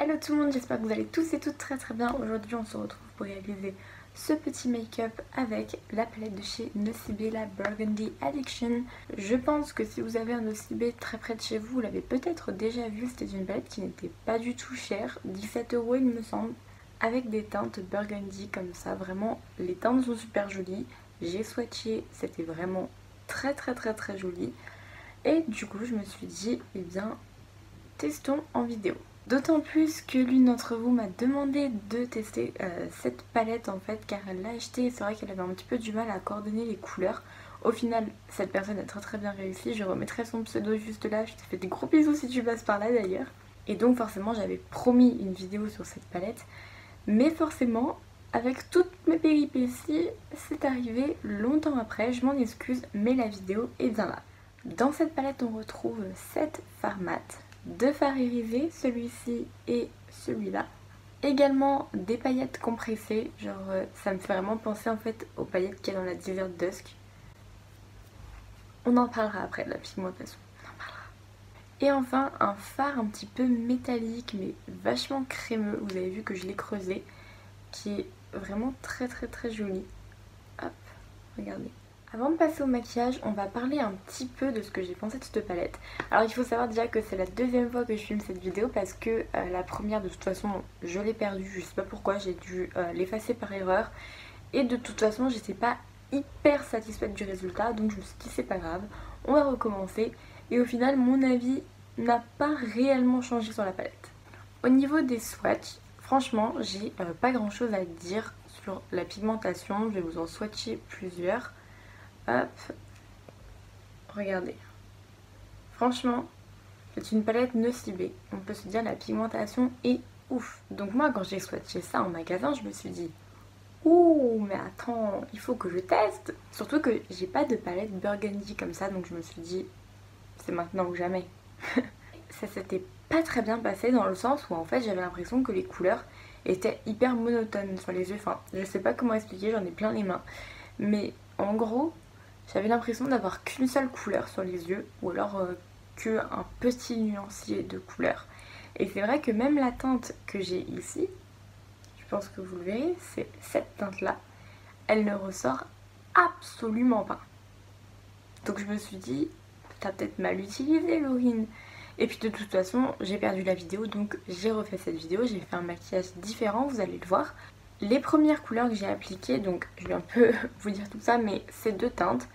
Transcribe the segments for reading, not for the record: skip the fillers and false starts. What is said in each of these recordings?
Hello tout le monde, j'espère que vous allez tous et toutes très bien. Aujourd'hui on se retrouve pour réaliser ce petit make-up avec la palette de chez Nocibé, la Burgundy Addiction. Je pense que si vous avez un Nocibé très près de chez vous, vous l'avez peut-être déjà vu. C'était une palette qui n'était pas du tout chère, 17 € il me semble, avec des teintes burgundy comme ça. Vraiment, les teintes sont super jolies. J'ai swatché, c'était vraiment très joli. Et du coup je me suis dit, eh bien testons en vidéo. D'autant plus que l'une d'entre vous m'a demandé de tester cette palette en fait, car elle l'a achetée et c'est vrai qu'elle avait un petit peu du mal à coordonner les couleurs. Au final, cette personne a très bien réussi. Je remettrai son pseudo juste là. Je te fais des gros bisous si tu passes par là d'ailleurs. Et donc forcément j'avais promis une vidéo sur cette palette, mais forcément avec toutes mes péripéties c'est arrivé longtemps après. Je m'en excuse, mais la vidéo est bien là. Dans cette palette on retrouve 7 fards mat, 2 fards irisés, celui-ci et celui-là. Également des paillettes compressées, genre ça me fait vraiment penser en fait aux paillettes qu'il y a dans la Desert Dusk. On en parlera après de la pigmentation, on en parlera. Et enfin un fard un petit peu métallique mais vachement crémeux, vous avez vu que je l'ai creusé, qui est vraiment très joli. Hop, regardez. Avant de passer au maquillage, on va parler un petit peu de ce que j'ai pensé de cette palette. Alors il faut savoir déjà que c'est la deuxième fois que je filme cette vidéo parce que la première de toute façon je l'ai perdue, je sais pas pourquoi, j'ai dû l'effacer par erreur. Et de toute façon j'étais pas hyper satisfaite du résultat, donc je me suis dit c'est pas grave, on va recommencer. Et au final mon avis n'a pas réellement changé sur la palette. Au niveau des swatchs, franchement j'ai pas grand chose à dire sur la pigmentation, je vais vous en swatcher plusieurs. Hop, regardez, franchement c'est une palette Nocibé, on peut se dire la pigmentation est ouf. Donc moi quand j'ai swatché ça en magasin je me suis dit ouh mais attends, il faut que je teste. Surtout que j'ai pas de palette burgundy comme ça, donc je me suis dit c'est maintenant ou jamais. Ça s'était pas très bien passé dans le sens où en fait j'avais l'impression que les couleurs étaient hyper monotones sur les yeux. Enfin je sais pas comment expliquer, j'en ai plein les mains, mais en gros j'avais l'impression d'avoir qu'une seule couleur sur les yeux, ou alors qu'un petit nuancier de couleur. Et c'est vrai que même la teinte que j'ai ici, je pense que vous le verrez, c'est cette teinte là, elle ne ressort absolument pas. Donc je me suis dit, t'as peut-être mal utilisé Laurine. Et puis de toute façon j'ai perdu la vidéo, donc j'ai refait cette vidéo, j'ai fait un maquillage différent, vous allez le voir. Les premières couleurs que j'ai appliquées, donc je vais un peu vous dire tout ça, mais ces deux teintes,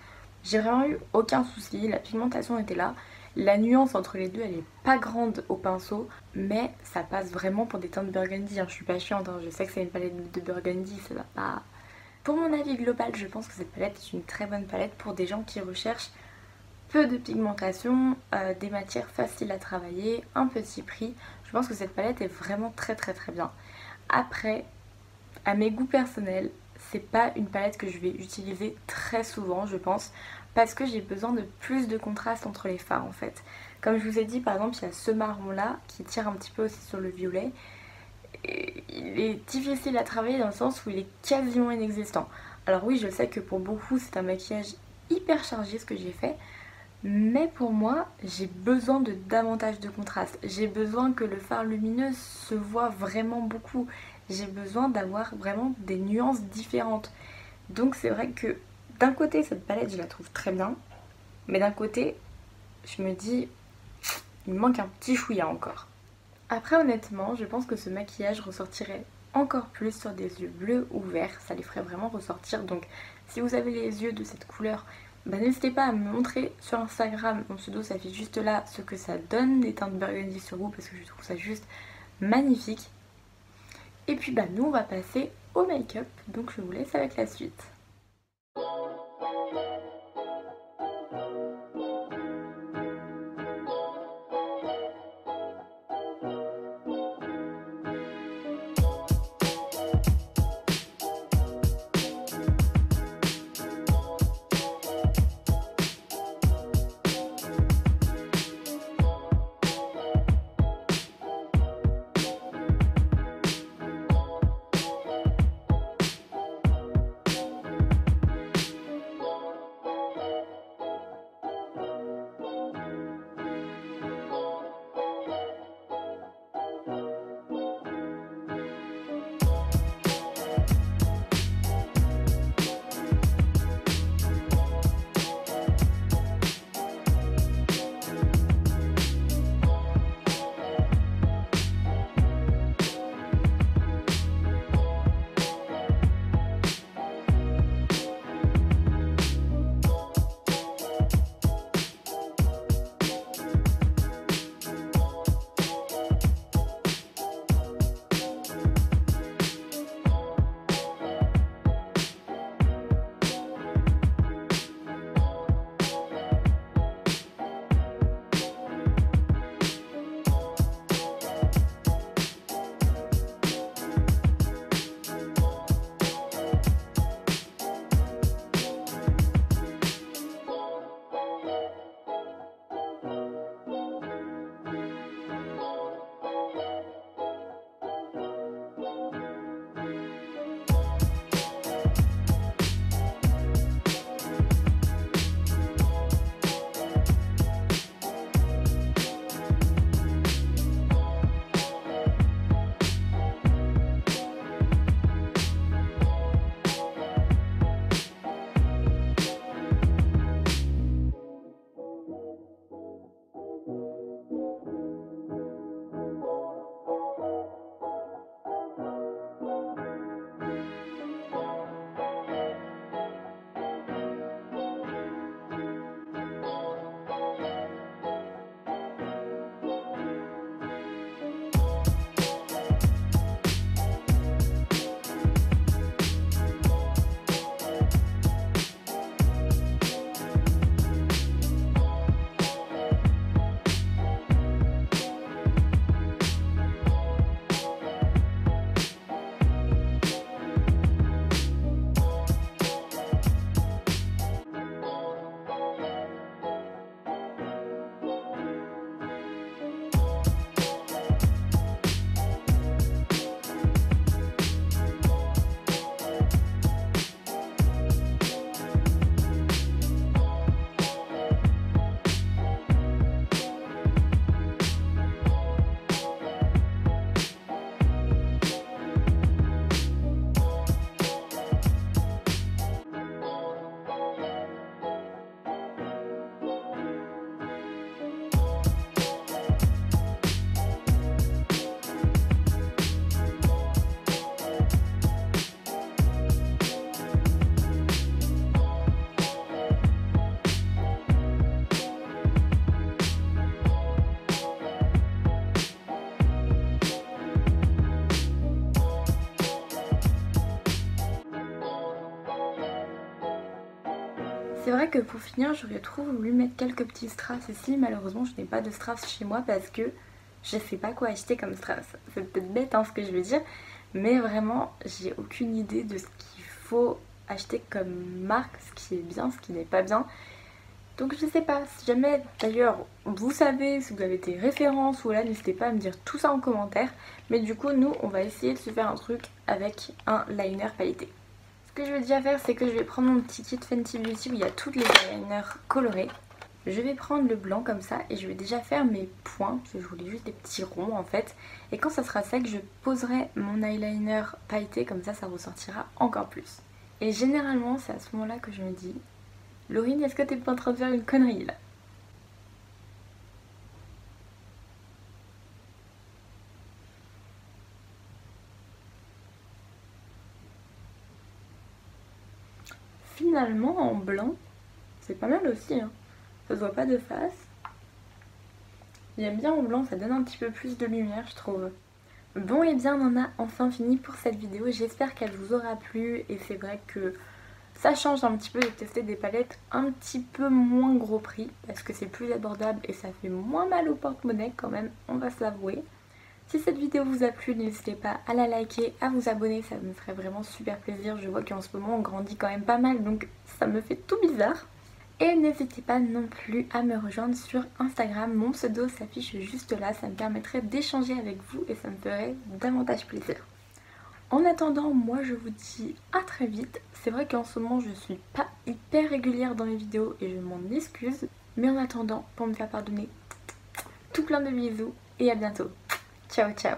j'ai vraiment eu aucun souci, la pigmentation était là. La nuance entre les deux, elle est pas grande au pinceau, mais ça passe vraiment pour des teintes burgundy, hein. Je suis pas chiante, hein. Je sais que c'est une palette de burgundy, ça va pas... Pour mon avis global, je pense que cette palette est une très bonne palette pour des gens qui recherchent peu de pigmentation, des matières faciles à travailler, un petit prix. Je pense que cette palette est vraiment très bien. Après, à mes goûts personnels, c'est pas une palette que je vais utiliser très souvent je pense, parce que j'ai besoin de plus de contraste entre les fards en fait. Comme je vous ai dit, par exemple il y a ce marron là qui tire un petit peu aussi sur le violet, et il est difficile à travailler dans le sens où il est quasiment inexistant. Alors oui, je sais que pour beaucoup c'est un maquillage hyper chargé ce que j'ai fait, mais pour moi j'ai besoin de davantage de contraste, j'ai besoin que le fard lumineux se voit vraiment beaucoup, j'ai besoin d'avoir vraiment des nuances différentes. Donc c'est vrai que d'un côté cette palette je la trouve très bien, mais d'un côté je me dis il me manque un petit chouïa encore. Après honnêtement je pense que ce maquillage ressortirait encore plus sur des yeux bleus ou verts, ça les ferait vraiment ressortir. Donc si vous avez les yeux de cette couleur, bah, n'hésitez pas à me montrer sur Instagram, mon pseudo s'affiche juste là, ce que ça donne des teintes burgundy sur vous, parce que je trouve ça juste magnifique. Et puis bah nous on va passer au make-up, donc je vous laisse avec la suite. C'est vrai que pour finir, j'aurais trop voulu mettre quelques petits strass ici. Malheureusement, je n'ai pas de strass chez moi parce que je sais pas quoi acheter comme strass. C'est peut-être bête ce que je veux dire, mais vraiment, j'ai aucune idée de ce qu'il faut acheter comme marque, ce qui est bien, ce qui n'est pas bien. Donc je sais pas, si jamais d'ailleurs vous savez, si vous avez des références ou là, n'hésitez pas à me dire tout ça en commentaire. Mais du coup, nous, on va essayer de se faire un truc avec un liner pailleté. Ce que je vais déjà faire, c'est que je vais prendre mon petit kit Fenty Beauty où il y a toutes les eyeliners colorés. Je vais prendre le blanc comme ça et je vais déjà faire mes points, parce que je voulais juste des petits ronds en fait. Et quand ça sera sec, je poserai mon eyeliner pailleté, comme ça ressortira encore plus. Et généralement, c'est à ce moment-là que je me dis, Laurine, est-ce que t'es pas en train de faire une connerie là? Finalement, en blanc, c'est pas mal aussi, hein. Ça se voit pas de face. J'aime bien en blanc, ça donne un petit peu plus de lumière, je trouve. Bon, et bien, on en a enfin fini pour cette vidéo. J'espère qu'elle vous aura plu. Et c'est vrai que ça change un petit peu de tester des palettes un petit peu moins gros prix, parce que c'est plus abordable et ça fait moins mal au porte-monnaie quand même, on va se l'avouer. Si cette vidéo vous a plu, n'hésitez pas à la liker, à vous abonner, ça me ferait vraiment super plaisir. Je vois qu'en ce moment on grandit quand même pas mal, donc ça me fait tout bizarre. Et n'hésitez pas non plus à me rejoindre sur Instagram, mon pseudo s'affiche juste là, ça me permettrait d'échanger avec vous et ça me ferait davantage plaisir. En attendant, moi je vous dis à très vite. C'est vrai qu'en ce moment je suis pas hyper régulière dans les vidéos et je m'en excuse. Mais en attendant, pour me faire pardonner, tout plein de bisous et à bientôt. Ciao ciao.